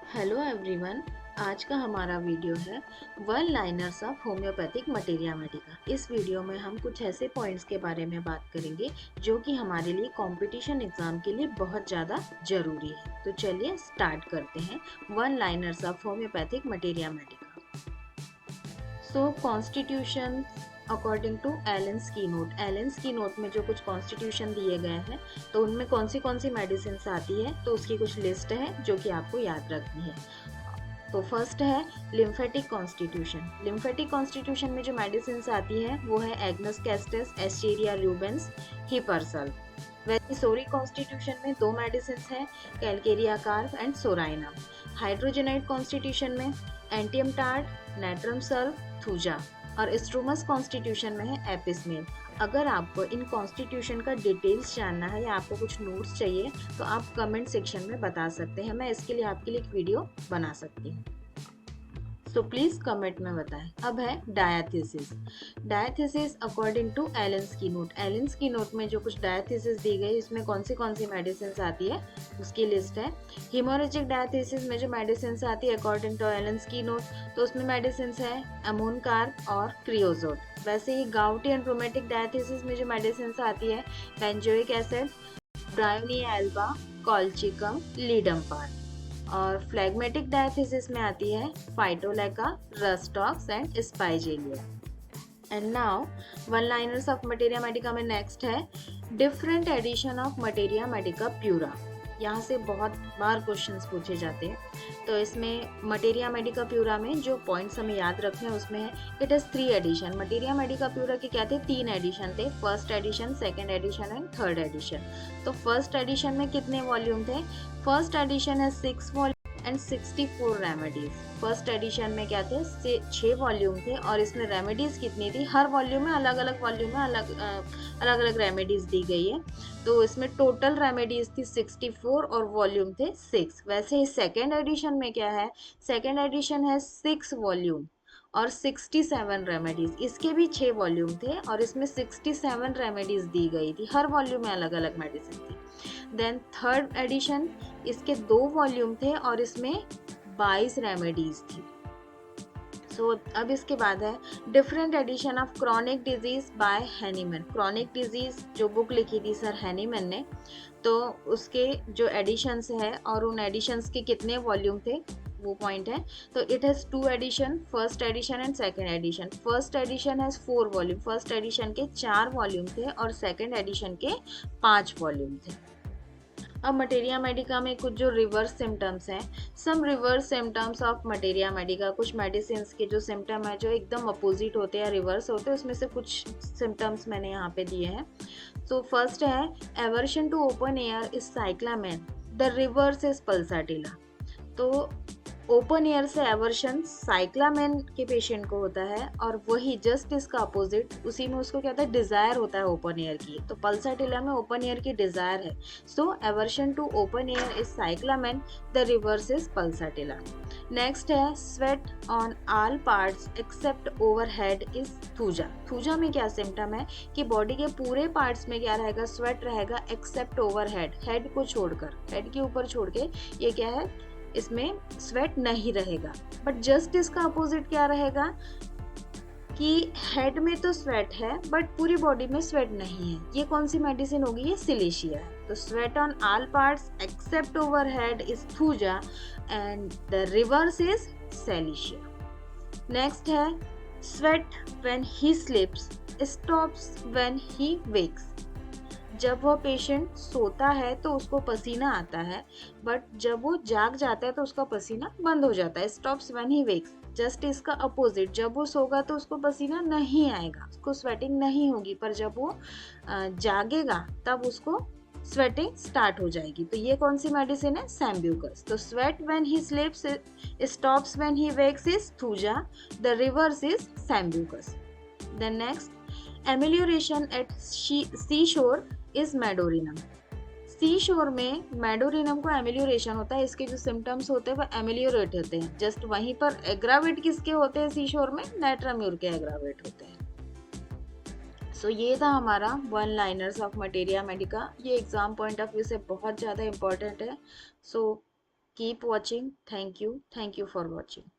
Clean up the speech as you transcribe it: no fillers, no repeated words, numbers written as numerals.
Hello everyone. आज का हमारा वीडियो है one liners of homoeopathic materia Medica. इस वीडियो में हम कुछ ऐसे पॉइंट्स के बारे में बात करेंगे जो कि हमारे लिए कंपटीशन एग्जाम के लिए बहुत ज़्यादा ज़रूरी है। तो चलिए स्टार्ट करते हैं one liners of homoeopathic materia medica. So constitution according to Allen's की नोट में जो कुछ कॉन्स्टिट्यूशन दिए गए हैं तो उनमें कौन सी मेडिसिन आती है, तो उसकी कुछ लिस्ट है जो कि आपको याद रखनी है। तो फर्स्ट है लिम्फेटिक कॉन्स्टिट्यूशन। लिम्फेटिक कॉन्स्टिट्यूशन में जो मेडिसिन आती है वो है एग्नस कैस्टस, एस्चेरिया रूबेंस, हिपरसल। वैसे सोरी कॉन्स्टिट्यूशन में दो मेडिसिन हैं, calcarea carb and psorinum. Hydrogenoid constitution में antim tart, natrum sul, thuja. और स्ट्रूमस कॉन्स्टिट्यूशन में है एपिसमेल। अगर आपको इन कॉन्स्टिट्यूशन का डिटेल्स जानना है या आपको कुछ नोट्स चाहिए तो आप कमेंट सेक्शन में बता सकते हैं, मैं इसके लिए आपके लिए एक वीडियो बना सकती हूँ। सो प्लीज कमेंट में बताएं। अब है डायथीसिस। डायथीसिस अकॉर्डिंग टू एलेंस की नोट में जो कुछ डायथीसिस दी गई इसमें कौन सी मेडिसिन आती है उसकी लिस्ट है। हिमोरेजिक डायथीसिस में जो मेडिसिन आती है अकॉर्डिंग टू एलेंस की नोट तो उसमें मेडिसिन है अमोन कार्ब और क्रियोजोट। वैसे ही गाउटी एंड रोमेटिक डायथीसिस में जो मेडिसिन आती है benzoic acid, bryonia alba, colchicum, ledum pal. और फ्लैग्मेटिक डायथीसिस में आती है phytolacca, rhus tox and spigelia. And now one liners of materia medica में नेक्स्ट है different edition of materia medica pura. यहाँ से बहुत बार क्वेश्चंस पूछे जाते हैं। तो इसमें मटेरिया मेडिका प्यूरा में जो पॉइंट्स हमें याद रखने हैं उसमें है it is 3 edition. Materia medica pura के क्या थे, 3 एडिशन थे, first edition, second edition and third edition. तो फर्स्ट एडिशन में कितने वॉल्यूम थे? फर्स्ट एडिशन है 6 volume and 64 remedies. First edition में क्या थे, 6 वॉल्यूम थे और इसमें रेमेडीज कितनी थी, हर वॉल्यूम में अलग अलग वॉल्यूम में अलग अलग रेमेडीज दी गई है। तो इसमें टोटल रेमेडीज थी 64 और वॉल्यूम थे 6। वैसे ही सेकेंड एडिशन में क्या है, सेकेंड एडिशन है 6 वॉल्यूम और 67 रेमेडीज। इसके भी 6 वॉल्यूम थे और इसमें 67 रेमेडीज दी गई थी, हर वॉल्यूम में अलग अलग मेडिसिन थी। देन थर्ड एडिशन, इसके 2 वॉल्यूम थे और इसमें 22 रेमेडीज थी। अब इसके बाद है different edition of chronic disease by Hahnemann. Chronic disease जो बुक लिखी थी सर हैनीमैन ने, तो उसके जो एडिशंस है और उन एडिशंस के कितने वॉल्यूम थे वो पॉइंट है। तो it has 2 edition, first edition and second edition. First edition has 4 volume, first edition के 4 वॉल्यूम थे और सेकेंड एडिशन के 5 वॉल्यूम थे। अब मटेरिया मेडिका में कुछ जो रिवर्स सिम्टम्स हैं, some reverse symptoms of materia medica. कुछ मेडिसिन के जो सिम्टम है जो एकदम अपोजिट होते हैं, रिवर्स होते हैं, उसमें से कुछ सिम्टम्स मैंने यहाँ पे दिए हैं। सो फर्स्ट है aversion to open air is cyclamen, the reverse is pulsatilla. तो ओपन एयर से एवर्शन साइक्लामेन के पेशेंट को होता है और वही जस्ट इसका अपोजिट उसी में उसको क्या होता है, डिजायर होता है ओपन एयर की। तो पल्साटिला में ओपन एयर की डिजायर है। So aversion to open air is cyclamen, the reverse is pulsatilla. Next है sweat on all parts except overhead is thuja. Thuja में क्या सिम्टम है कि बॉडी के पूरे पार्ट्स में क्या रहेगा, स्वेट रहेगा एक्सेप्ट ओवरहेड, हेड को छोड़कर, हेड के ऊपर छोड़ के ये क्या है, इसमें स्वेट नहीं रहेगा। बट जस्ट इसका अपोजिट क्या रहेगा कि हेड में तो स्वेट है बट पूरी बॉडी में स्वेट नहीं है। ये कौन सी मेडिसिन होगी, ये सिलेशिया है। तो sweat on all parts except overhead is thuja and the reverse is silicea. Next है sweat when he sleeps stops when he wakes. जब वह पेशेंट सोता है तो उसको पसीना आता है, बट जब वो जाग जाता है तो उसका पसीना बंद हो जाता है। Stops when he wax, just इसका अपोजिट, जब वो सोगा तो उसको पसीना नहीं आएगा, उसको स्वेटिंग नहीं होगी, पर जब वो जागेगा तब उसको स्वेटिंग स्टार्ट हो जाएगी। तो ये कौन सी मेडिसिन है, सैम्ब्यूकस। तो sweat when he sleeps stops when he wakes is thuja, the reverse is sambucus. Then next amelioration at sea shore is medorrhinum. सी शोर में मेडोरिनम को एमेलियोरेशन होता है, इसके जो सिम्टम्स होते हैं वो एमेलियोरेट होते हैं। जस्ट वहीं पर एग्रावेट किसके होते हैं सी शोर में, नाइट्राम्यूर के एग्रावेट होते हैं। सो ये था हमारा one liners of materia Medica. ये एग्जाम पॉइंट ऑफ व्यू से बहुत ज़्यादा इंपॉर्टेंट है। So keep watching. Thank you for watching.